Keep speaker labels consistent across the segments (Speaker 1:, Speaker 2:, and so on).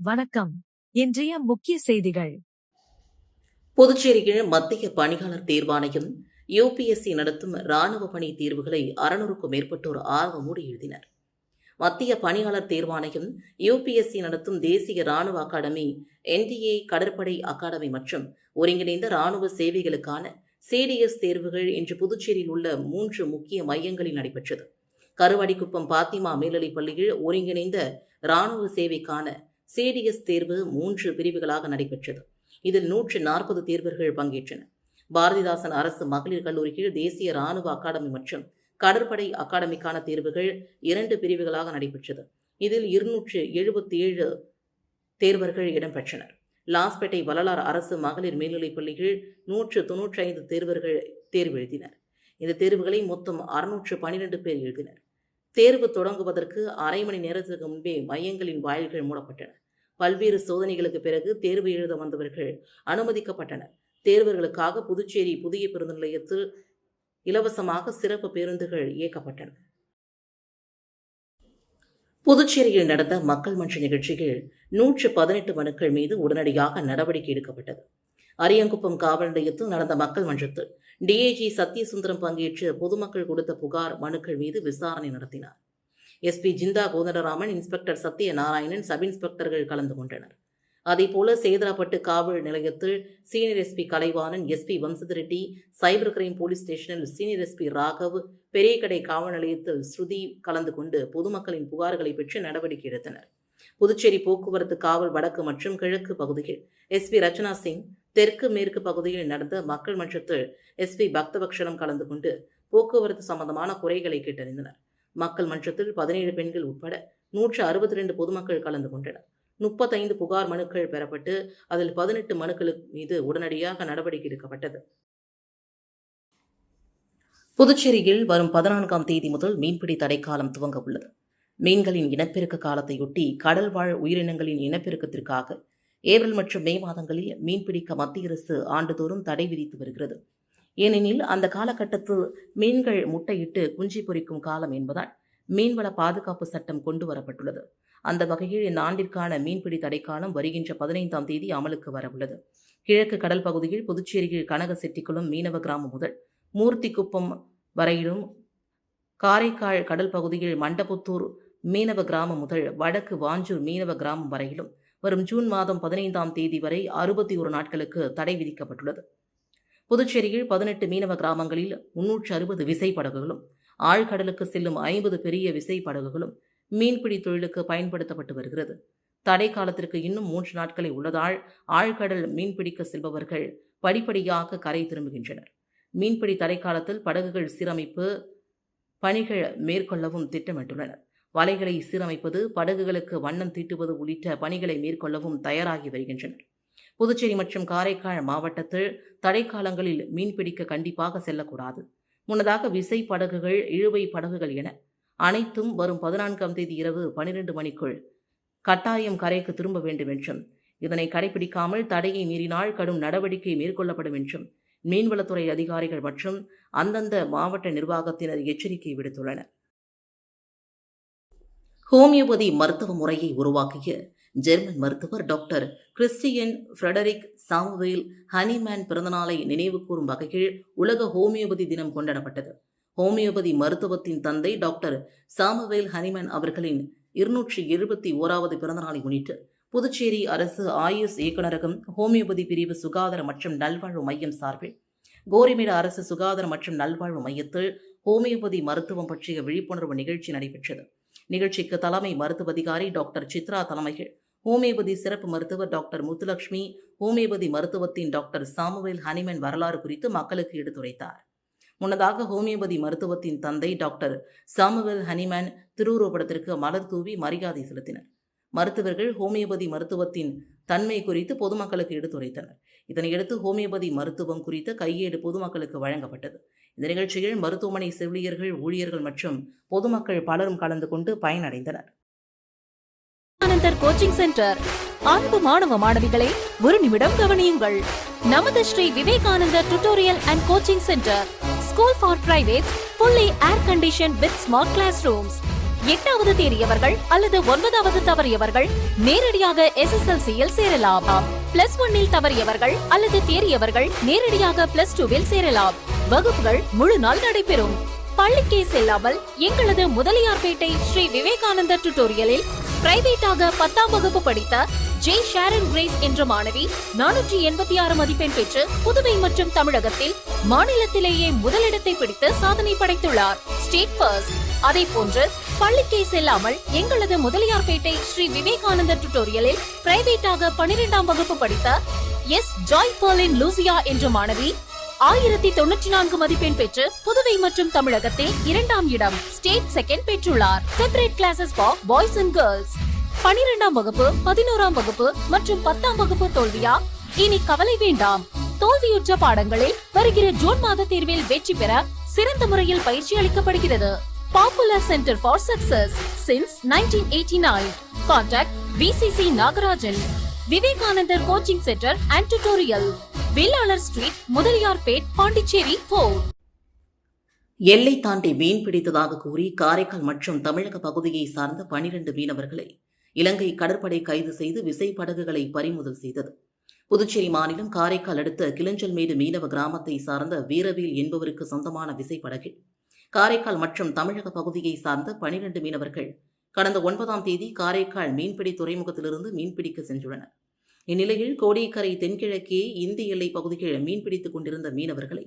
Speaker 1: வணக்கம். இன்றைய முக்கிய செய்திகள்.
Speaker 2: புதுச்சேரியில் மத்திய பணியாளர் தேர்வாணையம் யுபிஎஸ்சி நடத்தும் ராணுவ பணி தேர்வுகளை 600க்கும் மேற்பட்டோர் ஆர்வமோடு எழுதினர். மத்திய பணியாளர் தேர்வாணையம் யுபிஎஸ்சி நடத்தும் தேசிய ராணுவ அகாடமி, என்டிஏ கடற்படை அகாடமி மற்றும் ஒருங்கிணைந்த ராணுவ சேவைகளுக்கான சிடிஎஸ் தேர்வுகள் இன்று புதுச்சேரியில் உள்ள 3 முக்கிய மையங்களில் நடைபெற்றது. கருவாடிக்குப்பம் பாத்திமா மேல்நிலைப் பள்ளியில் ஒருங்கிணைந்த ராணுவ சேவைக்கான சிடிஎஸ் தேர்வு 3 பிரிவுகளாக நடைபெற்றது. இதில் 140 தேர்வர்கள் பங்கேற்றனர். பாரதிதாசன் அரசு மகளிர் கல்லூரியில் தேசிய ராணுவ அகாடமி மற்றும் கடற்படை அகாடமிக்கான தேர்வுகள் 2 பிரிவுகளாக நடைபெற்றது. இதில் 277 தேர்வர்கள் இடம்பெற்றனர். லாஸ்பேட்டை வள்ளலார் அரசு மகளிர் மேல்நிலைப் பள்ளியில் 195 தேர்வர்கள் தேர்வு எழுதினர். இந்த தேர்வுகளை மொத்தம் 612 பேர் எழுதினர். தேர்வு தொடங்குவதற்கு அரை மணி நேரத்திற்கு முன்பே மையங்களின் வாயில்கள் மூடப்பட்டன. பல்வேறு சோதனைகளுக்கு பிறகு தேர்வு எழுத வந்தவர்கள் அனுமதிக்கப்பட்டனர். தேர்வர்களுக்காக புதுச்சேரி புதிய பேருந்து நிலையத்தில் இலவசமாக சிறப்பு பேருந்துகள் இயக்கப்பட்டன. புதுச்சேரியில் நடந்த மக்கள் மன்ற நிகழ்ச்சியில் 118 மனுக்கள் மீது உடனடியாக நடவடிக்கை எடுக்கப்பட்டது. அரியங்குப்பம் காவல் நிலையத்தில் நடந்த மக்கள் மன்றத்தில் டிஐஜி சத்யசுந்தரம் பங்கேற்று பொதுமக்கள் கொடுத்த புகார் மனுக்கள் மீது விசாரணை நடத்தினார். SP Jinda Kothandaraman, inspector Sathyanarayanan, sub இன்ஸ்பெக்டர்கள் கலந்து கொண்டனர். அதேபோல சேதராப்பட்டு காவல் நிலையத்தில் senior SP Kalaivanan, SP Vamsidhar Reddy, cyber crime police ஸ்டேஷனில் சீனியர் எஸ்பி ராகவ், பெரியகடை காவல் நிலையத்தில் ஸ்ருதி கலந்து கொண்டு பொதுமக்களின் புகார்களை பெற்று நடவடிக்கை எடுத்தனர். புதுச்சேரி போக்குவரத்து காவல் வடக்கு மற்றும் கிழக்கு பகுதியில் எஸ்பி ரச்சனா சிங், தெற்கு மேற்கு பகுதியில் நடந்த மக்கள் மன்றத்தில் எஸ்பி பக்தபக்ஷரம் கலந்து கொண்டு போக்குவரத்து சம்பந்தமான குறைகளை கேட்டறிந்தனர். மக்கள் மன்றத்தில் 17 பெண்கள் உட்பட 162 பொதுமக்கள் கலந்து கொண்டனர். 35 புகார் மனுக்கள் பெறப்பட்டு அதில் 18 மனுக்கள் மீது உடனடியாக நடவடிக்கை எடுக்கப்பட்டது. புதுச்சேரியில் வரும் 14ஆம் தேதி முதல் மீன்பிடி தடைக்காலம் துவங்க உள்ளது. மீன்களின் இனப்பெருக்க காலத்தையொட்டி கடல்வாழ் உயிரினங்களின் இனப்பெருக்கத்திற்காக ஏப்ரல் மற்றும் மே மாதங்களில் மீன்பிடிக்க மத்திய அரசு ஆண்டுதோறும் தடை விதித்து வருகிறது. ஏனெனில் அந்த காலகட்டத்தில் மீன்கள் முட்டையிட்டு குஞ்சு பொரிக்கும் காலம் என்பதால் மீன்வள பாதுகாப்பு சட்டம் கொண்டு வரப்பட்டுள்ளது. அந்த வகையில் இந்த ஆண்டிற்கான மீன்பிடி தடைக்காலம் வருகின்ற 15ஆம் தேதி அமலுக்கு வரவுள்ளது. கிழக்கு கடல் பகுதியில் புதுச்சேரியில் கனகசெட்டிக்குளம் மீனவ கிராமம் முதல் மூர்த்திக்குப்பம் வரையிலும், காரைக்கால் கடல் பகுதியில் மண்டபுத்தூர் மீனவ கிராமம் முதல் வடக்கு வாஞ்சூர் மீனவ கிராமம் வரையிலும் வரும் ஜூன் மாதம் 15ஆம் தேதி வரை 61 நாட்களுக்கு தடை விதிக்கப்பட்டுள்ளது. புதுச்சேரியில் 18 மீனவ கிராமங்களில் 360 விசைப்படகுகளும், ஆழ்கடலுக்கு செல்லும் 50 பெரிய விசைப்படகுகளும் மீன்பிடி தொழிலுக்கு பயன்படுத்தப்பட்டு வருகிறது. தடை காலத்திற்கு இன்னும் 3 நாட்களே உள்ளதால் ஆழ்கடல் மீன்பிடிக்க செல்பவர்கள் படிப்படியாக கரை திரும்புகின்றனர். மீன்பிடி தடைக்காலத்தில் படகுகள் சீரமைப்பு பணிகள் மேற்கொள்ளவும் திட்டமிட்டுள்ளனர். வலைகளை சீரமைப்பது, படகுகளுக்கு வண்ணம் தீட்டுவது உள்ளிட்ட பணிகளை மேற்கொள்ளவும் தயாராகி வருகின்றனர். புதுச்சேரி மற்றும் காரைக்கால் மாவட்டத்தில் தடைக்காலங்களில் மீன்பிடிக்க கண்டிப்பாக செல்லக்கூடாது. முன்னதாக விசை படகுகள், இழுவை படகுகள் என அனைத்தும் வரும் 14ஆம் தேதி இரவு 12 மணிக்குள் கட்டாயம் கரைக்கு திரும்ப வேண்டும் என்றும், இதனை கடைபிடிக்காமல் தடையை மீறினால் கடும் நடவடிக்கை மேற்கொள்ளப்படும் என்றும் மீன்வளத்துறை அதிகாரிகள் மற்றும் அந்தந்த மாவட்ட நிர்வாகத்தினர் எச்சரிக்கை விடுத்துள்ளனர். ஹோமியோபதி மருத்துவ முறையை உருவாக்கிய ஜெர்மன் மருத்துவர் doctor Christian Frederick Samuel Hahnemann பிறந்தநாளை நினைவுகூரும் வகையில் உலக ஹோமியோபதி தினம் கொண்டாடப்பட்டது. ஹோமியோபதி மருத்துவத்தின் தந்தை டாக்டர் சாமுவேல் ஹனிமேன் அவர்களின் 271வது பிறந்தநாளை முன்னிட்டு புதுச்சேரி அரசு ஆயுஷ் இயக்குநரகம், ஹோமியோபதி பிரிவு, சுகாதார மற்றும் நல்வாழ்வு மையம் சார்பில் கோரிமேடு அரசு சுகாதார மற்றும் நல்வாழ்வு மையத்தில் ஹோமியோபதி மருத்துவம் பற்றிய விழிப்புணர்வு நிகழ்ச்சி நடைபெற்றது. நிகழ்ச்சிக்கு தலைமை மருத்துவ அதிகாரி டாக்டர் சித்ரா தலைமையில் ஹோமியோபதி சிறப்பு மருத்துவர் டாக்டர் முத்துலட்சுமி ஹோமியோபதி மருத்துவத்தின் டாக்டர் சாமுவேல் ஹனிமேன் வரலாறு குறித்து மக்களுக்கு எடுத்துரைத்தார். முன்னதாக ஹோமியோபதி மருத்துவத்தின் தந்தை டாக்டர் சாமுவேல் ஹனிமேன் திருவுருவப்படத்திற்கு மலர் தூவி மரியாதை செலுத்தினர். மருத்துவர்கள் ஹோமியோபதி மருத்துவத்தின் தன்மை குறித்து பொதுமக்களுக்கு எடுத்துரைத்தனர். இதனையடுத்து ஹோமியோபதி மருத்துவம் குறித்த கையேடு பொதுமக்களுக்கு வழங்கப்பட்டது. இந்த நிகழ்ச்சியில் மருத்துவமனை செவிலியர்கள், ஊழியர்கள் மற்றும் பொதுமக்கள் பலரும் கலந்து கொண்டு பயனடைந்தனர்.
Speaker 3: Coaching centre. அன்பு மாணவ மாணவிகளே, ஒரு நிமிடம் கவனியுங்கள். நமது Shri Vivekanandar tutorial and coaching centre, school for privates, fully air conditioned with smart classrooms. 8வது தேறியவர்கள் அல்லது 9வது தவறியவர்கள் நேரடியாக SSLC-யில் சேரலாம். +1 தவறியவர்கள் அல்லது தேறியவர்கள் நேரடியாக +2 சேரலாம். வகுப்புகள் முழு நாள் நடைபெறும். பள்ளிக்கே செல்லாமல் எங்களது முதலியார்பேட்டை ஸ்ரீ விவேகானந்தர் டியூட்டோரியலில் பிரைவேட்டாக 10ஆம் வகுப்பு படித்த ஜே ஷாரன் கிரேஸ் என்ற மாணவி 486 மதிப்பெண் பெற்று புதுவை மற்றும் தமிழகத்தில் மாநிலத்திலேயே முதலிடத்தை பிடித்து சாதனை படைத்துள்ளார். State first. அதே போன்று பள்ளிக்கே செல்லாமல் எங்களது முதலியார்பேட்டை ஸ்ரீ விவேகானந்தர் டியூட்டோரியலில் பிரைவேட்டாக 12ஆம் வகுப்பு படித்த ஜாய் பர்லின் லூசியா என்ற மாணவி 1094 மதிப்பெண் பெற்று புதுவை மற்றும் தமிழகத்தில் 2ஆம் இடம் ஸ்டேட் செகண்ட் பெற்றுள்ளார். Separate classes for boys and girls. 12ஆம் வகுப்பு 11ஆம் வகுப்பு மற்றும் 10ஆம் வகுப்பு தோல்வியா? இனி கவலை வேண்டாம். தோல்வியுற்ற பாடங்களில் வருகிற ஜூன் மாத தேர்வில் வெற்றி பெற சிறந்த முறையில் பயிற்சி அளிக்கப்படுகிறது. Popular centre for success since 1989. Contact VCC Nagarajan. Vivekanandar coaching centre and tutorial, Vellalar street, Mudaliarpet, Pondicherry 4.
Speaker 2: எல்லை தாண்டி மீன் பிடித்ததாக கூறி காரைக்கால் மற்றும் தமிழக பகுதியை சார்ந்த 12 மீனவர்களை இலங்கை கடற்படை கைது செய்து விசைப்படகுகளை பறிமுதல் செய்தது. புதுச்சேரி மாநிலம் காரைக்கால் அடுத்த கிளிஞ்சல்மேடு மீனவ கிராமத்தை சார்ந்த வீரவேல் என்பவருக்கு சொந்தமான விசைப்படகில் காரைக்கால் மற்றும் தமிழக பகுதியை சார்ந்த 12 மீனவர்கள் கடந்த 9ஆம் தேதி காரைக்கால் மீன்பிடி துறைமுகத்திலிருந்து மீன்பிடிக்க சென்றுள்ளனர். இந்நிலையில் கோடியக்கரை தென்கிழக்கே இந்திய எல்லை பகுதியில் மீன்பிடித்துக் கொண்டிருந்த மீனவர்களை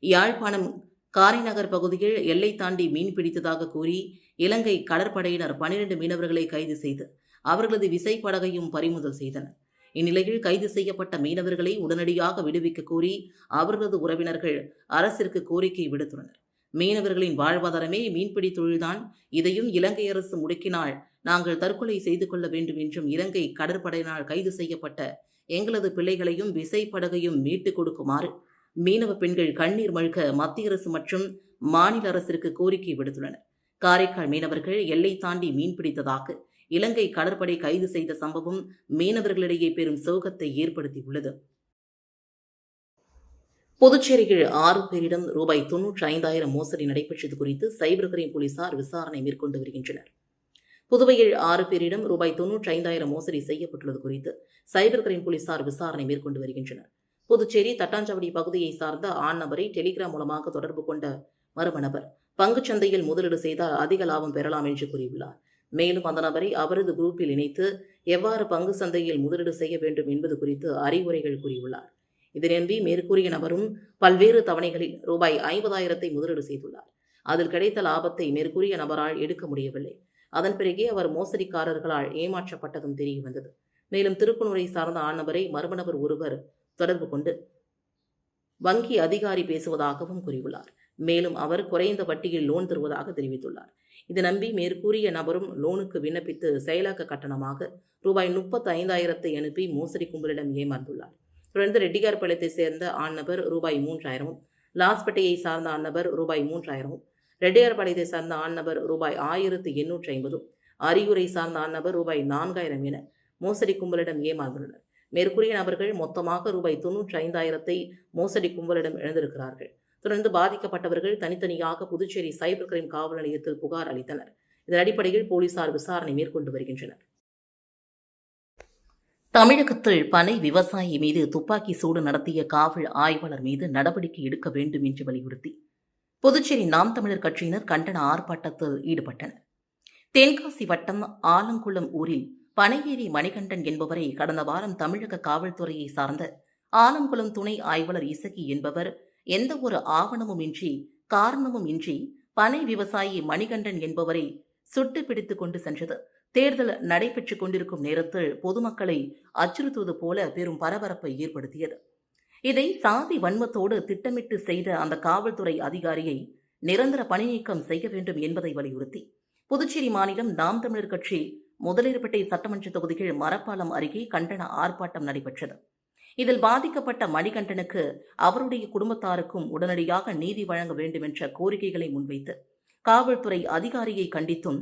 Speaker 2: யாழ்ப்பாணம் காரைநகர் பகுதியில் எல்லை தாண்டி மீன் பிடித்ததாக கூறி இலங்கை கடற்படையினர் 12 மீனவர்களை கைது செய்து அவர்களது விசைப்படகையும் பறிமுதல் செய்தனர். இந்நிலையில் கைது செய்யப்பட்ட மீனவர்களை உடனடியாக விடுவிக்க கோரி அவர்களது உறவினர்கள் அரசிற்கு கோரிக்கை விடுத்துள்ளனர். மீனவர்களின் வாழ்வாதாரமே மீன்பிடி தொழில்தான். இதையும் இலங்கை அரசு முடக்கினால் நாங்கள் தற்கொலை செய்து கொள்ள வேண்டும் என்றும் இலங்கை கடற்படையினால் கைது செய்யப்பட்ட எங்களது பிள்ளைகளையும் விசைப்படகையும் மீட்டுக் கொடுக்குமாறு மீனவ பெண்கள் கண்ணீர் மல்க மத்திய அரசு மற்றும் மாநில அரசிற்கு கோரிக்கை விடுத்துள்ளனர். காரைக்கால் மீனவர்கள் எல்லை தாண்டி மீன்பிடித்ததாக இலங்கை கடற்படை கைது செய்த சம்பவம் மீனவர்களிடையே பெரும் சோகத்தை ஏற்படுத்தியுள்ளது. புதுச்சேரியில் 6 பேரிடம் ரூபாய் 95,000 மோசடி நடைபெற்றது குறித்து சைபர் கிரைம் போலீசார் விசாரணை மேற்கொண்டு வருகின்றனர். புதுவையில் 6 பேரிடம் ரூபாய் 95,000 மோசடி செய்யப்பட்டுள்ளது குறித்து சைபர் கிரைம் போலீசார் விசாரணை மேற்கொண்டு வருகின்றனர். புதுச்சேரி தட்டாஞ்சாவடி பகுதியை சார்ந்த ஆண் நபரை டெலிகிராம் மூலமாக தொடர்பு கொண்ட மர்ம நபர் பங்குச்சந்தையில் முதலீடு செய்தால் அதிக லாபம் பெறலாம் என்று கூறியுள்ளார். மேலும் அந்த நபரை அவரது குரூப்பில் இணைத்து எவ்வாறு பங்கு சந்தையில் முதலீடு செய்ய வேண்டும் என்பது குறித்து அறிவுரைகள் கூறியுள்ளார். இதை நம்பி மேற்கூறிய நபரும் பல்வேறு தவணைகளில் ரூபாய் 50,000 முதலீடு செய்துள்ளார். அதில் கிடைத்த லாபத்தை மேற்கூறிய நபரால் எடுக்க முடியவில்லை. அதன் பிறகே அவர் மோசடிக்காரர்களால் ஏமாற்றப்பட்டதும் தெரிய வந்தது. மேலும் திருக்குனூரை சார்ந்த ஆண் நபரை மர்ம நபர் ஒருவர் தொடர்பு கொண்டு வங்கி அதிகாரி பேசுவதாகவும் கூறியுள்ளார். மேலும் அவர் குறைந்த வட்டியில் லோன் தருவதாக தெரிவித்துள்ளார். இதை நம்பி மேற்கூறிய நபரும் லோனுக்கு விண்ணப்பித்து செயலாக்க கட்டணமாக ரூபாய் 35,000 அனுப்பி மோசடி கும்பலிடம் ஏமாந்துள்ளார். தொடர்ந்து ரெட்டியார்பாளையத்தை சேர்ந்த ஆண் நபர் ரூபாய் 3,000, லாஸ்பேட்டையை சார்ந்த ஆண் நபர் ரூபாய் 3,000, ரெட்டியார்பாளையத்தை சார்ந்த ஆண் நபர் ரூபாய் 1,850, அரியூரை சார்ந்த ஆண் நபர் ரூபாய் 4,000 என மோசடி கும்பலிடம் ஏமாந்துள்ளனர். மேற்கூறிய நபர்கள் மொத்தமாக ரூபாய் 95,000 மோசடி கும்பலிடம் இழந்திருக்கிறார்கள். தொடர்ந்து பாதிக்கப்பட்டவர்கள் தனித்தனியாக புதுச்சேரி சைபர் கிரைம் காவல் நிலையத்தில் புகார் அளித்தனர். இதன் அடிப்படையில் போலீசார் விசாரணை மேற்கொண்டு வருகின்றனர். தமிழகத்தில் பனை விவசாயி மீது துப்பாக்கி சூடு நடத்திய காவல் ஆய்வாளர் மீது நடவடிக்கை எடுக்க வேண்டும் என்று வலியுறுத்தி புதுச்சேரி நாம் தமிழர் கட்சியினர் கண்டன ஆர்ப்பாட்டத்தில் ஈடுபட்டனர். தென்காசி வட்டம் ஆலங்குளம் ஊரில் பனையேரி மணிகண்டன் என்பவரை கடந்த வாரம் தமிழக காவல்துறையை சார்ந்த ஆலங்குளம் துணை ஆய்வாளர் இசக்கி என்பவர் எந்த ஒரு ஆவணமும் இன்றி காரணமும் இன்றி பனை விவசாயி மணிகண்டன் என்பவரை சுட்டு பிடித்துக் கொண்டு சென்றது. தேர்தல் நடைபெற்றுக் கொண்டிருக்கும் நேரத்தில் பொதுமக்களை அச்சுறுத்துவது போல பெரும் பரபரப்பை ஏற்படுத்தியது. இதை சாதி வன்மத்தோடு திட்டமிட்டு செய்த அந்த காவல்துறை அதிகாரியை நிரந்தர பணிநீக்கம் செய்ய வேண்டும் என்பதை வலியுறுத்தி புதுச்சேரி மாநிலம் நாம் தமிழர் கட்சி முதலியர்பேட்டை சட்டமன்ற தொகுதியில் மரப்பாலம் அருகே கண்டன ஆர்ப்பாட்டம் நடைபெற்றது. இதில் பாதிக்கப்பட்ட மணிகண்டனுக்கு அவருடைய குடும்பத்தாருக்கும் உடனடியாக நீதி வழங்க வேண்டும் என்ற கோரிக்கைகளை முன்வைத்து காவல்துறை அதிகாரியை கண்டித்தும்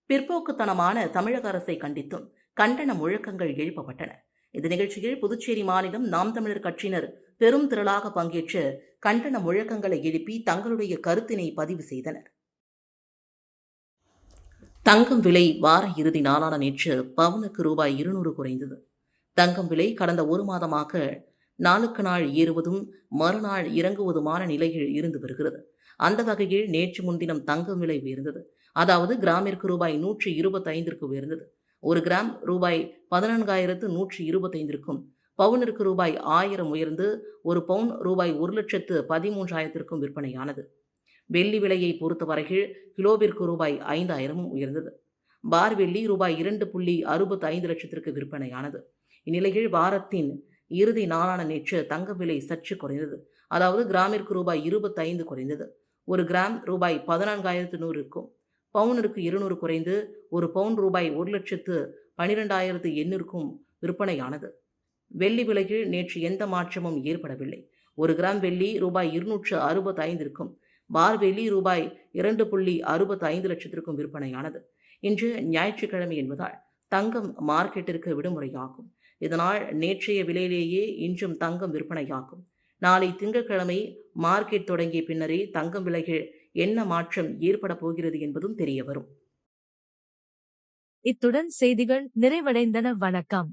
Speaker 2: பிற்போக்குத்தனமான தமிழக அரசை கண்டித்தும் கண்டன முழக்கங்கள் எழுப்பப்பட்டன. இந்த நிகழ்ச்சியில் புதுச்சேரி மாநிலம் நாம் தமிழர் கட்சியினர் பெரும் திரளாக பங்கேற்று கண்டன முழக்கங்களை எழுப்பி தங்களுடைய கருத்தினை பதிவு செய்தனர். தங்கம் விலை வார இறுதி நாளான நேற்று பவுனுக்கு ரூபாய் 200 குறைந்தது. தங்கம் விலை கடந்த ஒரு மாதமாக நாளுக்கு நாள் ஏறுவதும் மறுநாள் இறங்குவதுமான நிலையில் இருந்து வருகிறது. அந்த வகையில் நேற்று முன்தினம் தங்கம் விலை உயர்ந்தது. அதாவது கிராமிற்கு ரூபாய் 125 உயர்ந்தது. ஒரு கிராம் ரூபாய் 14,125க்கும், பவுனிற்கு ரூபாய் 1000 உயர்ந்து ஒரு பவுன் ரூபாய் 1,13,000க்கும் விற்பனையானது. வெள்ளி விலையை பொறுத்தவரையில் கிலோவிற்கு ரூபாய் 5,000 உயர்ந்தது. பார் வெள்ளி ரூபாய் 2.65 லட்சத்திற்கு விற்பனையானது. இந்நிலையில் வாரத்தின் இறுதி நாளான நேற்று தங்க விலை சற்று குறைந்தது. அதாவது கிராமிற்கு ரூபாய் 25 குறைந்தது. ஒரு கிராம் ரூபாய் 14,100க்கும், பவுனிற்கு 200 குறைந்து ஒரு பவுன் ரூபாய் 1,12,800க்கும் விற்பனையானது. வெள்ளி விலையில் நேற்று எந்த மாற்றமும் ஏற்படவில்லை. ஒரு கிராம் வெள்ளி ரூபாய் 265க்கும், பார் வெள்ளி ரூபாய் 2.65 லட்சத்திற்கும் விற்பனையானது. இன்று ஞாயிற்றுக்கிழமை என்பதால் தங்கம் மார்க்கெட்டிற்கு விடுமுறையாகும். இதனால் நேற்றைய விலையிலேயே இன்றும் தங்கம் விற்பனையாகும். நாளை திங்கட்கிழமை மார்க்கெட் தொடங்கிய பின்னரே தங்கம் விலையில் என்ன மாற்றம் ஏற்பட போகிறது என்பதும் தெரியவரும்.
Speaker 1: இத்துடன் செய்திகள் நிறைவடைந்தன. வணக்கம்.